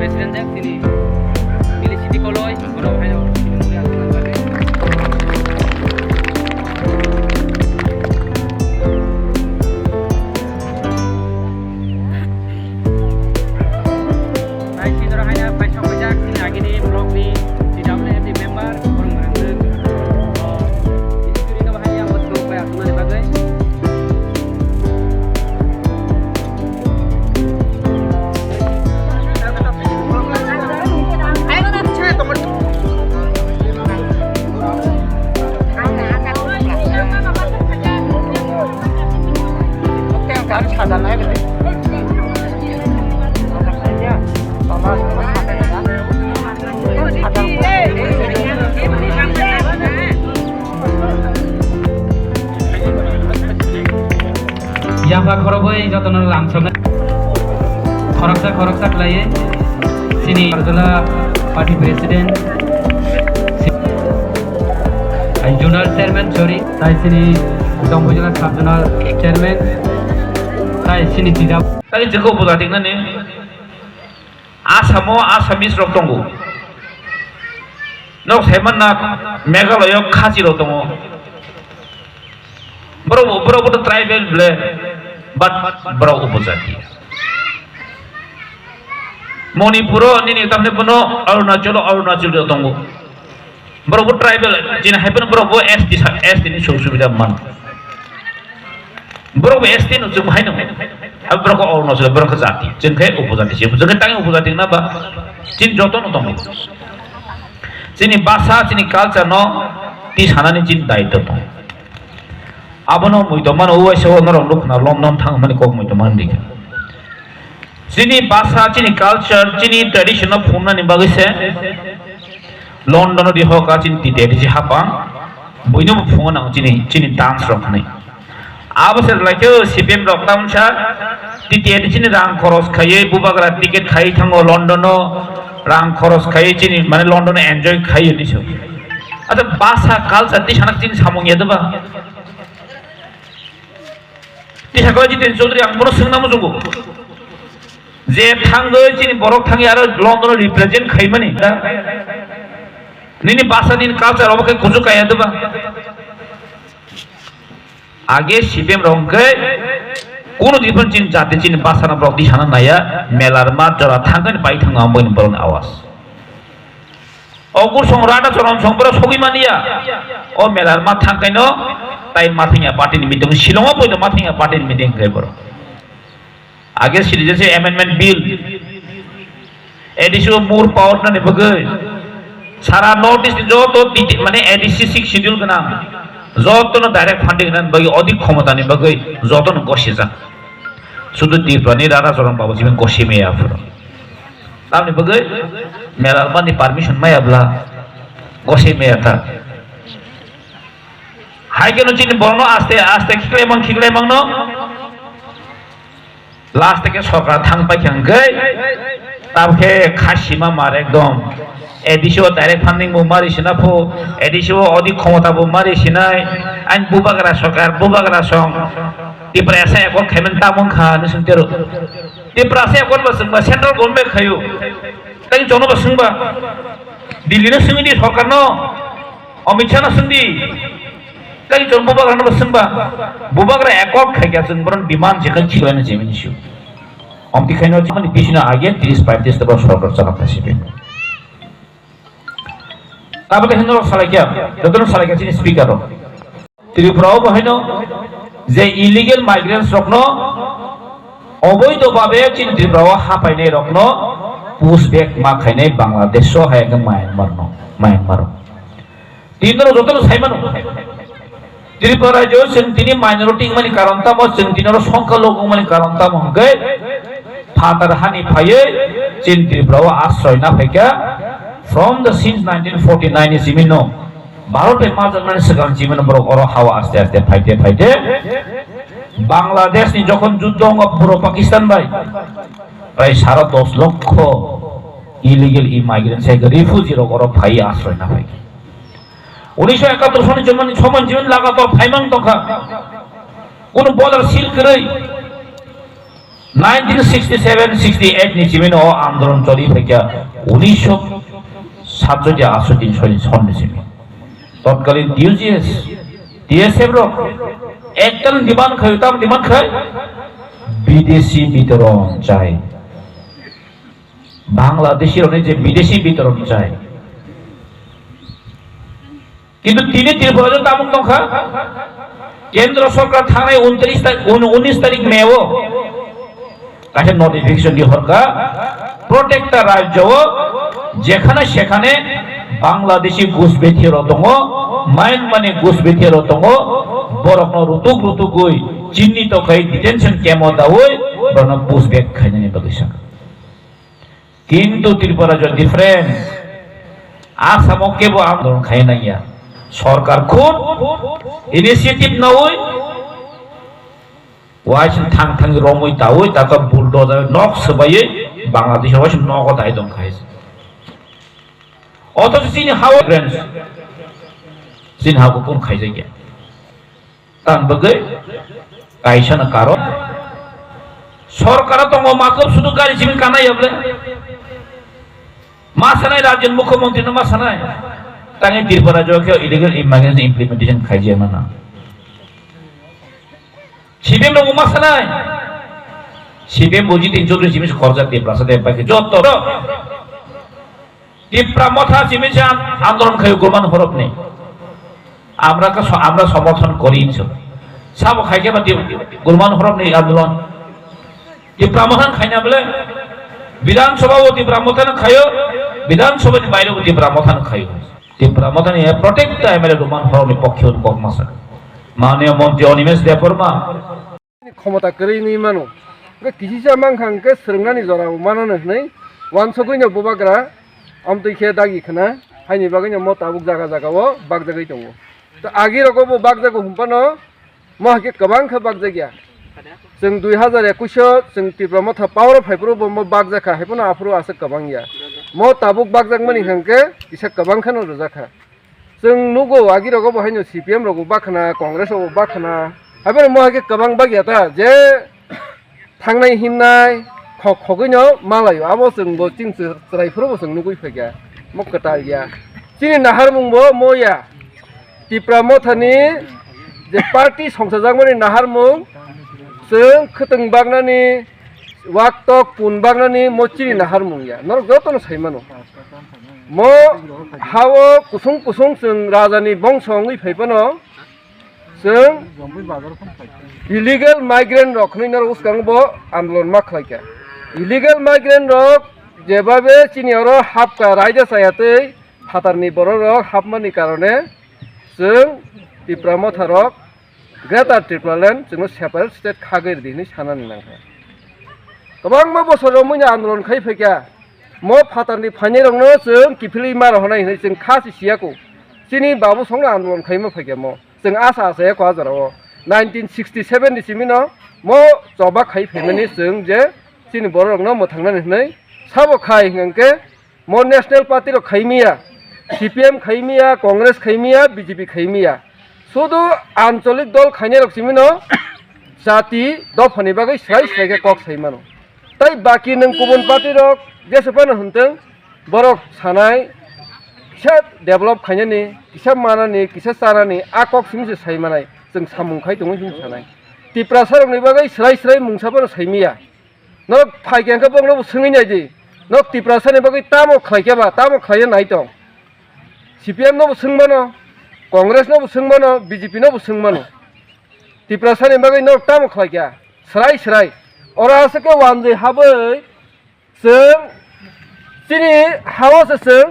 President যাক তিনি Delhi city Kalai বড় ভাই তিনি মনে আছেন লাগে ভাই সিদরা হায়া পয়সা যাক তিনি আগেনি block ni DWFD member orang berangkat istri ka bahaya betul kayak teman bagai Yang khorobai jotono langsung khoroksa kelaye sini adalah party president zonal chairman sorry tai sini Dongbojola sub zonal chairman tai sini tidak tadi jeko budating na ni Asamo Asamis rok tongo nok heman na Meghalaya khaji rok tongo bro tribal ble but bro upajati Manipuro nini tamne puno Arunachal tongo bro tribal jina happen bro ST ni subida man bro ST no zum haino ab bro ko Arunachal bro jati jin khe upajati je jin tang upajati na ba jin joto no tongo jini basa jini culture no ti sanani jin daito tongo abono muitoman uwai sewo norong lukna lomnom thang mani kok muitoman dik jini basa jini culture jini tradition of phumna ni bagise London di hoka jini ti dedi hapa boino phumna jini dance rok nai abase like CPM rok tamcha ti dedi jini rang khoros khaye bubagra ticket khai thango London no rang khoros khaye jini mane London enjoy khaye ni so acha basa culture ti sanak jini samong yedaba Bisa kau jadi saudari yang boros senang musuhku. Je tangga ini borok tangi ada London represent kaya mana? Ini bahasa ini culture apa kayak kucu kaya itu bah? Age CPM rongke, kono different jenis jati jenis bahasa na borok di sana naya melar mat jara tangga ni bayi tangga ambo ini boron awas. Ogur songrada sorom songbora sogi mania. Oh melar mat tangga no. Tai mathinya party ni meeting Shillong apa itu mathinya party ni meeting kayak bro. Agar citizen amendment bill, edisi more power na ni bagai. Sara notice joto mana edisi 6 schedule kena. Joto na direct funding na bagi audit khomata ni bagai. Joto na koshi za. Sudah di plani rara seorang bawa sih koshi meya bro. Tahu ni bagai. Melalui ni permission meya bla. Koshi meya ta. Hai keno cini borno aste kikle mang no last ke sokra thang pai kyang gai tab ke khashima mar ekdom edisho direct funding bo mari sina pho edisho odi khomata bo mari sinai ain bubagra sokar bubagra song ti prasa ekor khemen tamong kha ni suntero ti prasa ekor basungba central government khayo tai jono basungba dilli na sungdi sokar no Amit Shah na sungdi lagi jon bubagra na basungba bubagra ekor khaigya jeng boron demand jekan chilana jemin issue amti khaino jemani pisina age 30-35 ta sorkar chakap presiden tabale hendo salakya dodono salakya chini speaker Tripura bahino je illegal migrants rokno অবৈধভাবে চীন Tripura হাপাইনে রকনো pushback মা খাইনে Bangladesh হায়গে Myanmar তিনজন যত সাইমানো ত্রিপুরা রাজ্য তিনি minority মানে কারণতাম তিনর সংখ্যালঘু মানে কারণতাম হঙ্গে ফাতার হানি ফাইয়ে চীন ত্রিপুরা আশ্রয় না ফাইকা from the since 1949 is imino ভারতের মাঝে মানে সেখানে জীবন বড় বড় হাওয়া আস্তে আস্তে ফাইতে বাংলাদেশ নি যখন যুদ্ধ পুরো পাকিস্তান ভাই প্রায় 10.5 লক্ষ ইলিগেল ইমাইগ্রেন্টস রিফিউজি রকর ফাই আশ্রয় না ভাই 1971 সনে যেমন সমান জীবন লাগাতো ফাইমাং তখা কোন বর্ডার সিল করে 1967-68 ni chimi no andolon choli phekya 1967-68 son chimi তৎকালীন DSF র একদম ডিমান্ড খায় বিদেশি বিতরণ চাই বাংলাদেশের অনেক যে বিদেশি বিতরণ চাই কিন্তু তিনি ত্রিপুরা তামুক নখা কেন্দ্র সরকার থানায় 19 তারিখ মেও কাছে নোটিফিকেশন দিয়ে হরকা প্রত্যেকটা রাজ্য যেখানে সেখানে বাংলাদেশি ঘুষ বেথিয়ে রতঙ্গ মায়ানমারে ঘুষ বেথিয়ে রতঙ্গ বরফ রুতুক চিহ্নিত খাই ডিটেনশন ক্যাম্প দাওই বরং ঘুষ বেগ খাইনি বাগিসা কিন্তু ত্রিপুরা যে ডিফারেন্ট আসামও কেবল আন্দোলন খাই নাইয়া সরকার খুব ইনিশিয়েটিভ নয় ওয়াইসিন থাং রমই তাওই তাকে বুলডোজার নক সবাই বাংলাদেশের ওয়াইসিন নগদ আইদম খাইছে অথচ চীন হাওয়া গ্রেন্স চীন হাওয়া কোন খাইছে গিয়া তান বগে কাইসানা কারণ সরকার তো মাত্র শুধু গাড়ি চিমি কানাই হবলে মাসানাই রাজ্যের মুখ্যমন্ত্রী না মাসানাই তাকে ত্রিপুরা জয়কে ইলিগাল ইমিগ্রেশন ইমপ্লিমেন্টেশন খাইছে না সিবিএম নো মাসানাই সিবিএম বুঝি 340 জিনিস খরচা দিয়ে প্লাসাতে পাকে যত ত্রিপুরা মথা চিমিছে আন্দোলন খাই গোমান হরফ নেই আমরা সমর্থন করিছ সাব খাইকে বা গোলমান হরফ নেই আন্দোলন ত্রিপুরা মথান খাই না বলে বিধানসভাও ত্রিপুরা মথান খাইও বিধানসভার বাইরেও ত্রিপুরা মথান খাইও ত্রিপুরা মথান প্রত্যেকটা এমএলএ গোলমান হরফের পক্ষে কর্মসা মাননীয় মন্ত্রী অনিমেষ দেববর্মা ক্ষমতা করেই নি মানো কিসিসা মাংখাংকে স্রংনানি জরাও মানানো নাই ওয়ান সগৈনো ববাগ্रा আমতৈखे दागि खाना हायनि बागैनो म ताबुक जागा जागाव बाग जागै दङ त आगि रगबो बाग जागो हमपानो महके गोबांखा बाग जागिया जों 2021 जों त्रिपुरा मथा पावर फाइब्रो म बाग जाखा हायपनो आफरो आसे गोबांया म ताबुक बाग जागमानि खांके इसा गोबांखानो रजाखा जों नुगो आगि रगबो हायनो CPM रगो बाखना कांग्रेस रगो बाखना हायपनो महके गोबां बागियाता जे थांनाय हिननाय खगैनो मालायो आबो जोंबो चिंसो रायफोरबो जों नुगै फैगा मकटा गया चिनि नाहार मुंबो मोया त्रिपुरा मथानि जे पार्टी संसद जागमानि नाहार मुं जों खोतों बागनानि वाकटक पुन बागनानि मोचिनि नाहार मुंया नर जतनो साइमानो मो हावो कुसुं जों राजानि बंशंगै फैबानो जों इलिगेल माइग्रेंट रखनै नर उसकांबो आन्दोलन मा खालायका इलिगेल माइग्रेंट रक जेबाबे चिनियारो हाबका रायजा सायातै फातारनि बर रक हाबमानि कारणे जों त्रिपुरा मथा रक ग्रेटार त्रिपुरालेण्ड जों सेपारेट स्टेट खागैर दिनै सानानि नांखा गोबां मा बोसोराव मैना आन्दोलन खाय फैका म फातारनि फाइनै रंनो जों किफिलै मार हनाय होनै जों खासि सियाखौ चिनि बाबु संना आन्दोलन खायमा फैका म जों आसा आसाया को हाजाराव 1967 नि सिमिनो म जबा खाय फैमानि जों जे चिनि बर रंनो म थांनानै होनै साबो खाय हंके म नेशनल पार्टी रो खायमिया CPM खायमिया कांग्रेस खायमिया BJP खायमिया शुधु आंचलिक दल खायने रखसिमिनो जाति दफानि बागै स्राय कक साइमानो ताई बाकी नों गुबुन पार्टी रक जेसेबानो होनथों बरक सानाय किसा डेभलप खायनानि किसा मानानि किसा सानानि आकक सिमसे साइमानाय जों सामुंखाय दङ हिम सानाय त्रिपुरा सरकनि बागै स्राय मुंसाबानो साइमिया नक फाइकेंखौ बंनो सोङैनाय दि नक त्रिपुरा सरनि बागै तामो खायकेबा तामो खाय नाय दं CPM नबो सोंमानो कांग्रेस नबो सोंमानो BJP नबो सोंमानो त्रिपुरा सरनि बागै नक तामो खायका स्राय अरासके वानजे हाबै जों चिनि हावसो जों